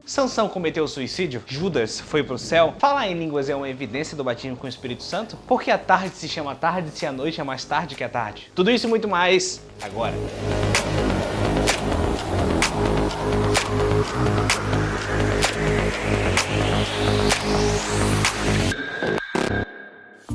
Sansão cometeu suicídio? Judas foi pro céu? Falar em línguas é uma evidência do batismo com o Espírito Santo? Por que a tarde se chama tarde se a noite é mais tarde que a tarde? Tudo isso e muito mais agora.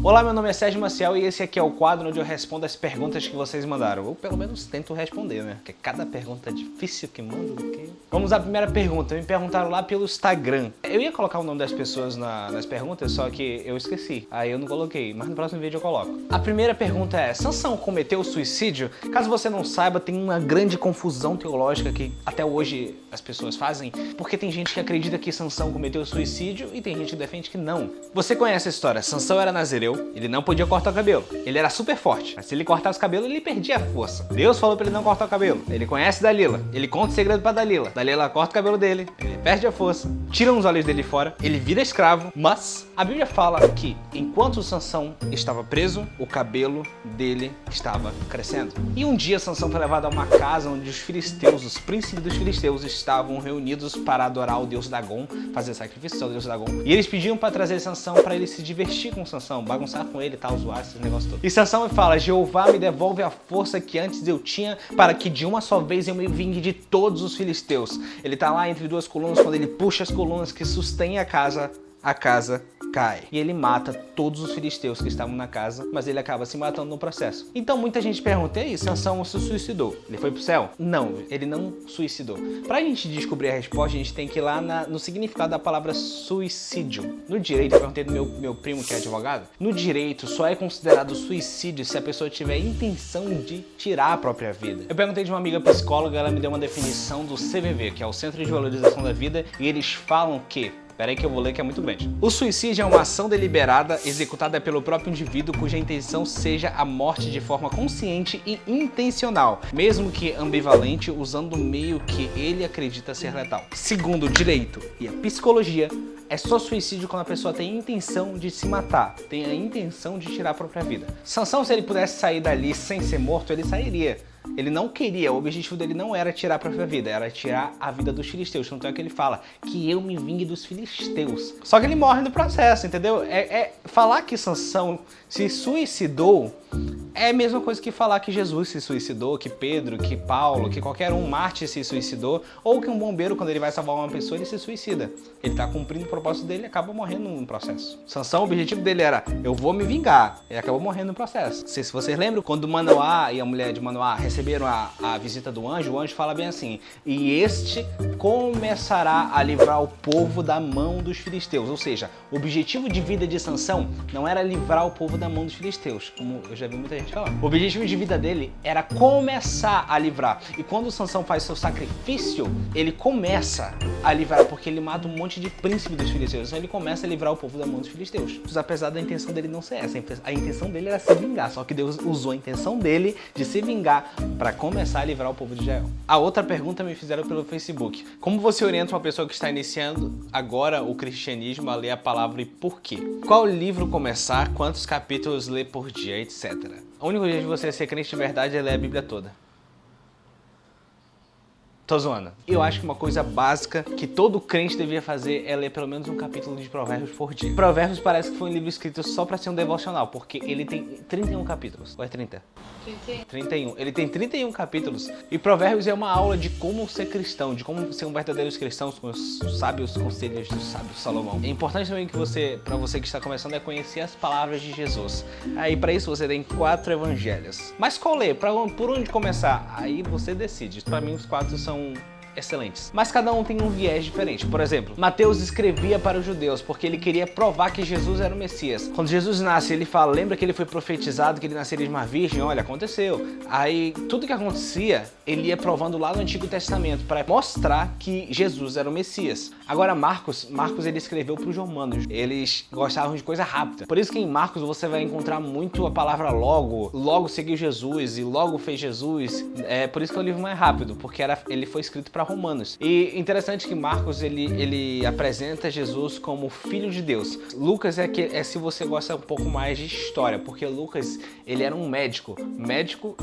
Olá, meu nome é Sérgio Maciel e esse aqui é o quadro onde eu respondo as perguntas que vocês mandaram. Ou pelo menos tento responder, né? Porque cada pergunta é difícil que manda. Okay? Vamos à primeira pergunta. Me perguntaram lá pelo Instagram. Eu ia colocar o nome das pessoas nas perguntas, só que eu esqueci. Aí eu não coloquei, mas no próximo vídeo eu coloco. A primeira pergunta é: Sansão cometeu suicídio? Caso você não saiba, tem uma grande confusão teológica que até hoje as pessoas fazem, porque tem gente que acredita que Sansão cometeu suicídio e tem gente que defende que não. Você conhece a história? Sansão era nazireu. Ele não podia cortar o cabelo. Ele era super forte, mas se ele cortasse o cabelo, ele perdia a força. Deus falou pra ele não cortar o cabelo. Ele conhece Dalila. Ele conta o segredo pra Dalila. Dalila corta o cabelo dele. Ele perde a força. Tiram os olhos dele fora. Ele vira escravo. Mas a Bíblia fala que enquanto Sansão estava preso, o cabelo dele estava crescendo. E um dia Sansão foi levado a uma casa onde os filisteus, os príncipes dos filisteus, estavam reunidos para adorar o deus Dagon, fazer sacrifício ao deus Dagon. E eles pediam para trazer Sansão para ele se divertir com Sansão, bagunçar com ele, tal, zoar esses negócios todos. E Sansão fala: Jeová me devolve a força que antes eu tinha, para que de uma só vez eu me vingue de todos os filisteus. Ele tá lá entre duas colunas, quando ele puxa as colunas que sustêm a casa cai. E ele mata todos os filisteus que estavam na casa, mas ele acaba se matando no processo. Então muita gente pergunta: e aí, Sansão se suicidou? Ele foi pro céu? Não, ele não suicidou. Pra gente descobrir a resposta, a gente tem que ir lá no significado da palavra suicídio. No direito, eu perguntei do meu primo que é advogado, no direito só é considerado suicídio se a pessoa tiver intenção de tirar a própria vida. Eu perguntei de uma amiga psicóloga, ela me deu uma definição do CVV, que é o Centro de Valorização da Vida, e eles falam que... Peraí que eu vou ler que é muito grande. O suicídio é uma ação deliberada executada pelo próprio indivíduo cuja intenção seja a morte de forma consciente e intencional, mesmo que ambivalente, usando o meio que ele acredita ser letal. Segundo o direito e a psicologia, é só suicídio quando a pessoa tem a intenção de se matar, tem a intenção de tirar a própria vida. Sansão, se ele pudesse sair dali sem ser morto, ele sairia. Ele não queria, o objetivo dele não era tirar a própria vida, era tirar a vida dos filisteus. Tanto é que ele fala que eu me vingue dos filisteus. Só que ele morre no processo, entendeu? Falar que Sansão se suicidou é a mesma coisa que falar que Jesus se suicidou, que Pedro, que Paulo, que qualquer mártir se suicidou, ou que um bombeiro, quando ele vai salvar uma pessoa, ele se suicida. Ele tá cumprindo o propósito dele e acaba morrendo no processo. Sansão, o objetivo dele era: eu vou me vingar. Ele acabou morrendo no processo. Não sei se vocês lembram, quando Manoá e a mulher de Manoá receberam a visita do anjo, o anjo fala bem assim: e este começará a livrar o povo da mão dos filisteus. Ou seja, o objetivo de vida de Sansão não era livrar o povo da mão dos filisteus, como eu já vi muita gente falar. O objetivo de vida dele era começar a livrar. E quando Sansão faz seu sacrifício, ele começa a livrar, porque ele mata um monte de príncipe dos filisteus. Então ele começa a livrar o povo da mão dos filisteus. Apesar da intenção dele não ser essa, a intenção dele era se vingar. Só que Deus usou a intenção dele de se vingar para começar a livrar o povo de Israel. A outra pergunta me fizeram pelo Facebook: como você orienta uma pessoa que está iniciando agora o cristianismo a ler a palavra e por quê? Qual livro começar? Quantos capítulos ler por dia? Etc. O único jeito de você ser crente de verdade é ler a Bíblia toda. Tô zoando. Eu acho que uma coisa básica que todo crente devia fazer é ler pelo menos um capítulo de Provérbios por dia. Provérbios parece que foi um livro escrito só pra ser um devocional, porque ele tem 31 capítulos. Ou é 30? 31. Ele tem 31 capítulos. E Provérbios é uma aula de como ser cristão, de como ser um verdadeiro cristão, com os sábios conselhos do sábio Salomão. É importante também que pra você que está começando, é conhecer as palavras de Jesus. Aí pra isso você tem 4 evangelhos. Mas qual ler? Por onde começar? Aí você decide. Pra mim os 4 são excelentes. Mas cada um tem um viés diferente. Por exemplo, Mateus escrevia para os judeus porque ele queria provar que Jesus era o Messias. Quando Jesus nasce, ele fala: lembra que ele foi profetizado que ele nasceria de uma virgem? Olha, aconteceu. Aí, tudo que acontecia, ele ia provando lá no Antigo Testamento para mostrar que Jesus era o Messias. Agora, Marcos ele escreveu para os romanos. Eles gostavam de coisa rápida. Por isso que em Marcos você vai encontrar muito a palavra logo seguiu Jesus e logo fez Jesus. É por isso que é o livro mais rápido, porque ele foi escrito para Romanos. E interessante que Marcos, ele apresenta Jesus como filho de Deus. Lucas é se você gosta um pouco mais de história, porque Lucas, ele era um médico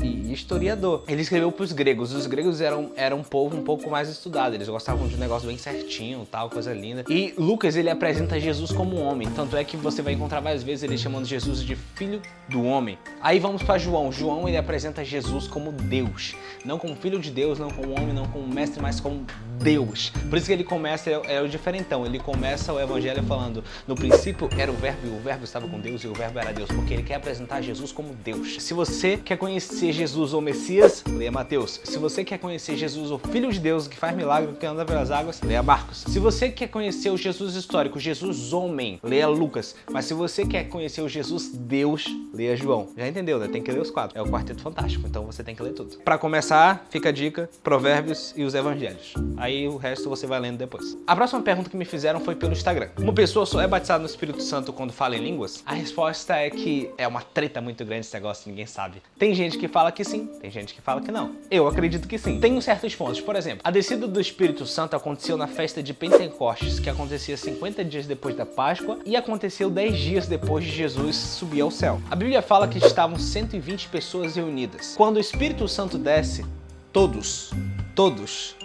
e historiador. Ele escreveu para os gregos. Os gregos eram um povo um pouco mais estudado, eles gostavam de um negócio bem certinho, tal, coisa linda. E Lucas, ele apresenta Jesus como um homem, tanto é que você vai encontrar várias vezes ele chamando Jesus de filho do homem. Aí vamos para João. João, ele apresenta Jesus como Deus, não como filho de Deus, não como homem, não como mestre, mas como Deus. Por isso que ele começa, é o diferentão, ele começa o evangelho falando, no princípio era o verbo, e o verbo estava com Deus, e o verbo era Deus, porque ele quer apresentar Jesus como Deus. Se você quer conhecer Jesus, o Messias, leia Mateus. Se você quer conhecer Jesus, o Filho de Deus, que faz milagre, que anda pelas águas, leia Marcos. Se você quer conhecer o Jesus histórico, Jesus homem, leia Lucas. Mas se você quer conhecer o Jesus Deus, leia João. Já entendeu, né? Tem que ler os 4. É o quarteto fantástico, então você tem que ler tudo. Para começar, fica a dica, Provérbios e os Evangelhos. Aí o resto você vai lendo depois. A próxima pergunta que me fizeram foi pelo Instagram. Uma pessoa só é batizada no Espírito Santo quando fala em línguas? A resposta é que é uma treta muito grande esse negócio, ninguém sabe. Tem gente que fala que sim, tem gente que fala que não. Eu acredito que sim. Tem certos pontos. Por exemplo, a descida do Espírito Santo aconteceu na festa de Pentecostes, que acontecia 50 dias depois da Páscoa e aconteceu 10 dias depois de Jesus subir ao céu. A Bíblia fala que estavam 120 pessoas reunidas. Quando o Espírito Santo desce, todos,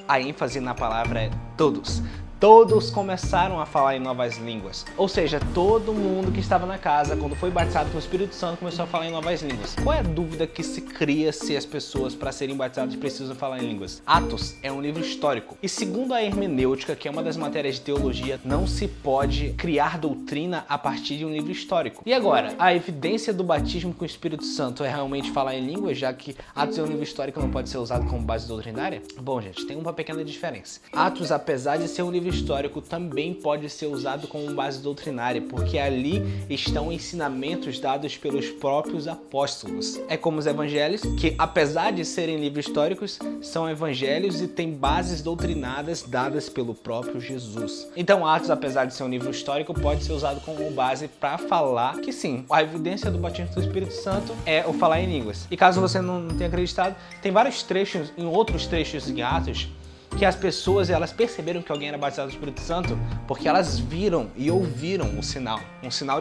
a ênfase na palavra é todos começaram a falar em novas línguas. Ou seja, todo mundo que estava na casa, quando foi batizado com o Espírito Santo, começou a falar em novas línguas. Qual é a dúvida que se cria se as pessoas, para serem batizadas, precisam falar em línguas? Atos é um livro histórico. E segundo a hermenêutica, que é uma das matérias de teologia, não se pode criar doutrina a partir de um livro histórico. E agora, a evidência do batismo com o Espírito Santo é realmente falar em línguas, já que Atos é um livro histórico e não pode ser usado como base doutrinária? Bom, gente, tem uma pequena diferença. Atos, apesar de ser um livro histórico, também pode ser usado como base doutrinária, porque ali estão ensinamentos dados pelos próprios apóstolos. É como os evangelhos, que apesar de serem livros históricos, são evangelhos e têm bases doutrinadas dadas pelo próprio Jesus. Então Atos, apesar de ser um livro histórico, pode ser usado como base para falar que sim, a evidência do batismo do Espírito Santo é o falar em línguas. E caso você não tenha acreditado, tem vários trechos, em outros trechos em Atos, que as pessoas, elas perceberam que alguém era batizado do Espírito Santo porque elas viram e ouviram um sinal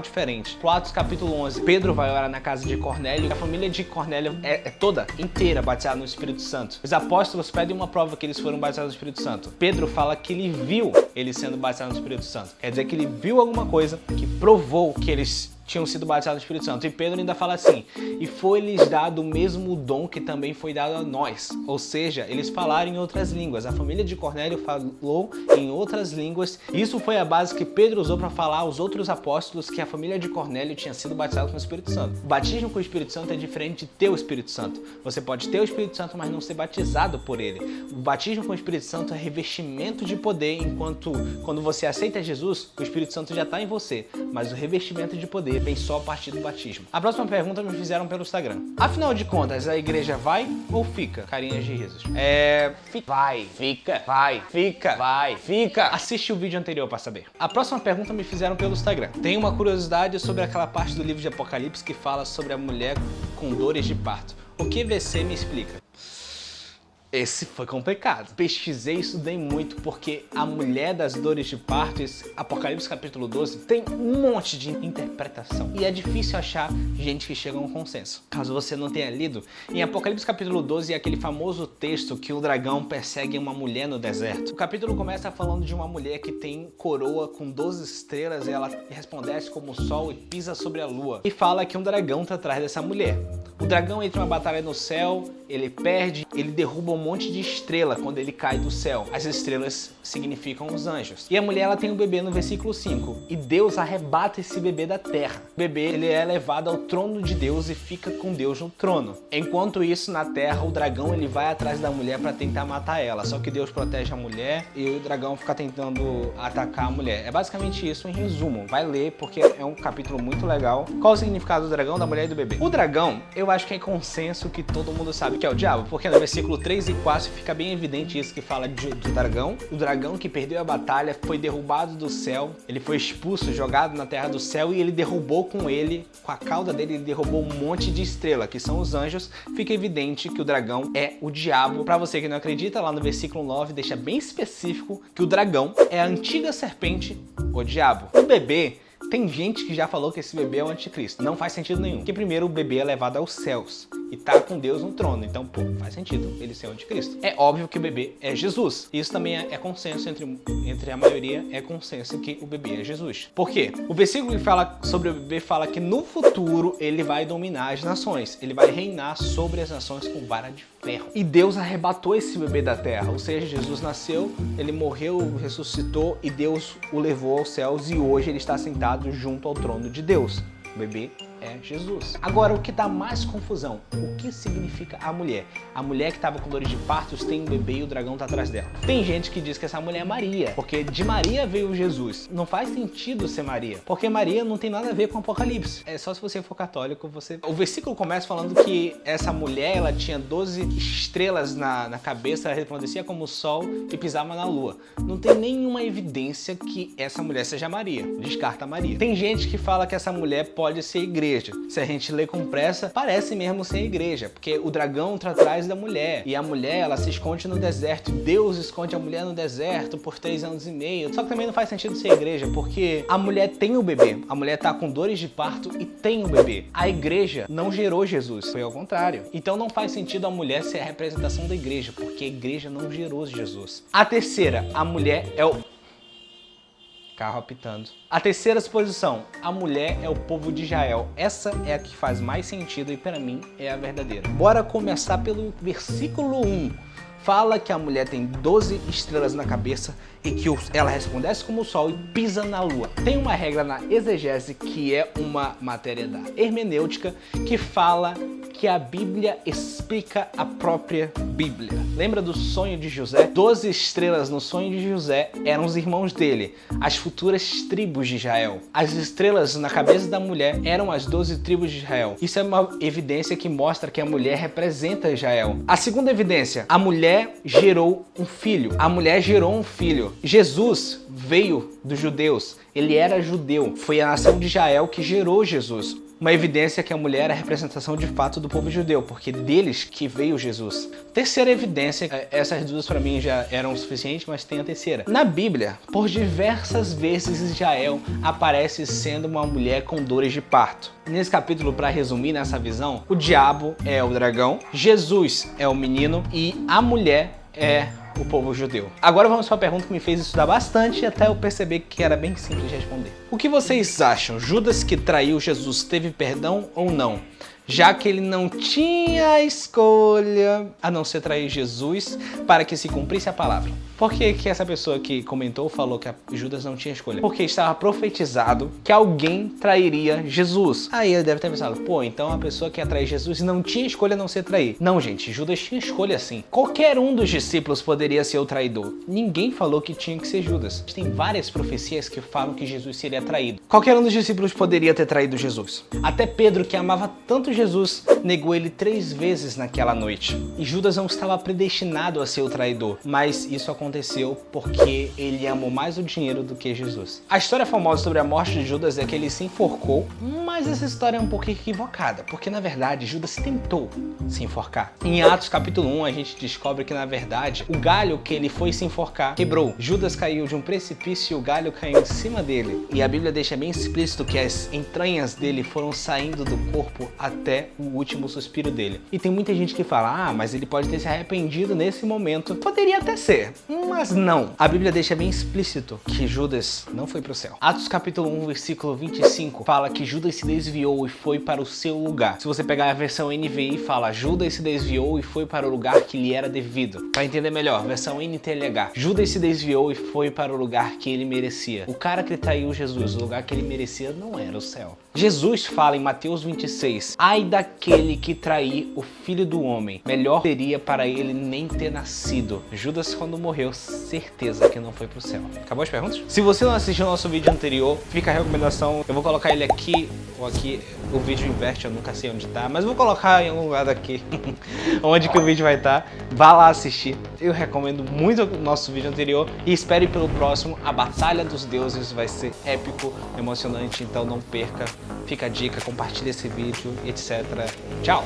diferente. Atos capítulo 11, Pedro vai orar na casa de Cornélio, a família de Cornélio é toda inteira batizada no Espírito Santo. Os apóstolos pedem uma prova que eles foram batizados no Espírito Santo. Pedro fala que ele viu eles sendo batizados no Espírito Santo. Quer dizer que ele viu alguma coisa que provou que eles tinham sido batizados no Espírito Santo. E Pedro ainda fala assim, e foi-lhes dado o mesmo dom que também foi dado a nós. Ou seja, eles falaram em outras línguas. A família de Cornélio falou em outras línguas. Isso foi a base que Pedro usou para falar aos outros apóstolos que a família de Cornélio tinha sido batizada com o Espírito Santo. O batismo com o Espírito Santo é diferente de ter o Espírito Santo. Você pode ter o Espírito Santo, mas não ser batizado por ele. O batismo com o Espírito Santo é revestimento de poder, enquanto quando você aceita Jesus, o Espírito Santo já está em você. Mas o revestimento de poder vem só a partir do batismo. A próxima pergunta me fizeram pelo Instagram. Afinal de contas, a igreja vai ou fica? Carinhas de risos. Vai, fica. Assiste o vídeo anterior para saber. A próxima pergunta me fizeram pelo Instagram. Tem uma curiosidade sobre aquela parte do livro de Apocalipse que fala sobre a mulher com dores de parto. O que VC me explica? Esse foi complicado. Pesquisei e estudei muito porque a mulher das dores de parto, Apocalipse capítulo 12, tem um monte de interpretação. E é difícil achar gente que chega a um consenso. Caso você não tenha lido, em Apocalipse capítulo 12 é aquele famoso texto que o dragão persegue uma mulher no deserto. O capítulo começa falando de uma mulher que tem coroa com 12 estrelas e ela resplandece como o sol e pisa sobre a lua. E fala que um dragão está atrás dessa mulher. O dragão entra em uma batalha no céu, ele perde, ele derruba um monte de estrela quando ele cai do céu. As estrelas significam os anjos. E a mulher, ela tem um bebê no versículo 5. E Deus arrebata esse bebê da terra. O bebê, ele é levado ao trono de Deus e fica com Deus no trono. Enquanto isso, na terra, o dragão, ele vai atrás da mulher para tentar matar ela. Só que Deus protege a mulher e o dragão fica tentando atacar a mulher. É basicamente isso em resumo. Vai ler porque é um capítulo muito legal. Qual o significado do dragão, da mulher e do bebê? O dragão, eu eu acho que é consenso que todo mundo sabe que é o diabo, porque no versículo 3 e 4 fica bem evidente isso que fala do dragão. O dragão que perdeu a batalha foi derrubado do céu, ele foi expulso, jogado na terra do céu e ele derrubou com ele, com a cauda dele, ele derrubou um monte de estrela, que são os anjos. Fica evidente que o dragão é o diabo. Para você que não acredita, lá no versículo 9 deixa bem específico que o dragão é a antiga serpente, o diabo. O bebê, tem gente que já falou que esse bebê é o anticristo. Não faz sentido nenhum. Porque primeiro o bebê é levado aos céus e tá com Deus no trono. Então, pô, faz sentido ele ser o anticristo. É óbvio que o bebê é Jesus. Isso também é consenso entre a maioria, é consenso que o bebê é Jesus. Por quê? O versículo que fala sobre o bebê fala que no futuro ele vai dominar as nações. Ele vai reinar sobre as nações com vara de ferro. E Deus arrebatou esse bebê da terra. Ou seja, Jesus nasceu, ele morreu, ressuscitou e Deus o levou aos céus e hoje ele está sentado junto ao trono de Deus. O bebê é Jesus. Agora, o que dá mais confusão? O que significa a mulher? A mulher que estava com dores de partos tem um bebê e o dragão está atrás dela. Tem gente que diz que essa mulher é Maria, porque de Maria veio Jesus. Não faz sentido ser Maria, porque Maria não tem nada a ver com Apocalipse. É só se você for católico, você... O versículo começa falando que essa mulher, ela tinha 12 estrelas na cabeça, ela resplandecia como o sol e pisava na lua. Não tem nenhuma evidência que essa mulher seja Maria. Descarta Maria. Tem gente que fala que essa mulher pode ser igreja. Se a gente lê com pressa, parece mesmo ser igreja, porque o dragão está atrás da mulher e a mulher, ela se esconde no deserto. Deus esconde a mulher no deserto por 3 anos e meio. Só que também não faz sentido ser igreja, porque a mulher tem o bebê. A mulher tá com dores de parto e tem o bebê. A igreja não gerou Jesus, foi ao contrário. Então não faz sentido a mulher ser a representação da igreja, porque a igreja não gerou Jesus. A terceira, a mulher é o... Carro apitando. A terceira suposição, a mulher é o povo de Israel. Essa é a que faz mais sentido e para mim é a verdadeira. Bora começar pelo versículo 1. Fala que a mulher tem 12 estrelas na cabeça e que ela resplandece como o sol e pisa na lua. Tem uma regra na exegese, que é uma matéria da hermenêutica, que fala que a Bíblia explica a própria Bíblia. Lembra do sonho de José? 12 estrelas no sonho de José eram os irmãos dele, as futuras tribos de Israel. As estrelas na cabeça da mulher eram as 12 tribos de Israel. Isso é uma evidência que mostra que a mulher representa Israel. A segunda evidência, a mulher gerou um filho. A mulher gerou um filho. Jesus veio dos judeus. Ele era judeu. Foi a nação de Israel que gerou Jesus. Uma evidência que a mulher é a representação de fato do povo judeu, porque deles que veio Jesus. Terceira evidência, essas duas para mim já eram suficientes, mas tem a terceira. Na Bíblia, por diversas vezes Israel aparece sendo uma mulher com dores de parto. Nesse capítulo, para resumir nessa visão, o diabo é o dragão, Jesus é o menino e a mulher é o povo judeu. Agora vamos para a pergunta que me fez estudar bastante até eu perceber que era bem simples de responder. O que vocês acham? Judas que traiu Jesus teve perdão ou não? Já que ele não tinha escolha a não ser trair Jesus para que se cumprisse a palavra. Por que essa pessoa que comentou falou que Judas não tinha escolha? Porque estava profetizado que alguém trairia Jesus. Aí ele deve ter pensado, pô, então a pessoa que ia trair Jesus não tinha escolha a não ser trair. Não, gente, Judas tinha escolha sim. Qualquer um dos discípulos poderia ser o traidor. Ninguém falou que tinha que ser Judas. Tem várias profecias que falam que Jesus seria traído. Qualquer um dos discípulos poderia ter traído Jesus. Até Pedro, que amava tanto Jesus, negou ele 3 vezes naquela noite. E Judas não estava predestinado a ser o traidor, mas isso aconteceu porque ele amou mais o dinheiro do que Jesus. A história famosa sobre a morte de Judas é que ele se enforcou, mas essa história é um pouco equivocada, porque na verdade Judas tentou se enforcar. Em Atos capítulo 1 a gente descobre que na verdade o galho que ele foi se enforcar quebrou. Judas caiu de um precipício e o galho caiu em cima dele. E a Bíblia deixa bem explícito que as entranhas dele foram saindo do corpo até o último suspiro dele. E tem muita gente que fala, mas ele pode ter se arrependido nesse momento. Poderia até ser, mas não. A Bíblia deixa bem explícito que Judas não foi para o céu. Atos capítulo 1, versículo 25, fala que Judas se desviou e foi para o seu lugar. Se você pegar a versão NVI, fala Judas se desviou e foi para o lugar que lhe era devido. Para entender melhor, versão NTLH. Judas se desviou e foi para o lugar que ele merecia. O cara que traiu Jesus, o lugar que ele merecia não era o céu. Jesus fala em Mateus 26, ai ai daquele que trair o Filho do Homem. Melhor seria para ele nem ter nascido. Judas, quando morreu, certeza que não foi pro céu. Acabou as perguntas? Se você não assistiu ao nosso vídeo anterior, fica a recomendação. Eu vou colocar ele aqui ou aqui. O vídeo inverte, eu nunca sei onde tá, mas eu vou colocar em algum lugar daqui onde que o vídeo vai estar. Vá lá assistir. Eu recomendo muito o nosso vídeo anterior e espere pelo próximo. A Batalha dos Deuses vai ser épico, emocionante, então não perca. Fica a dica, compartilha esse vídeo, etc. Tchau!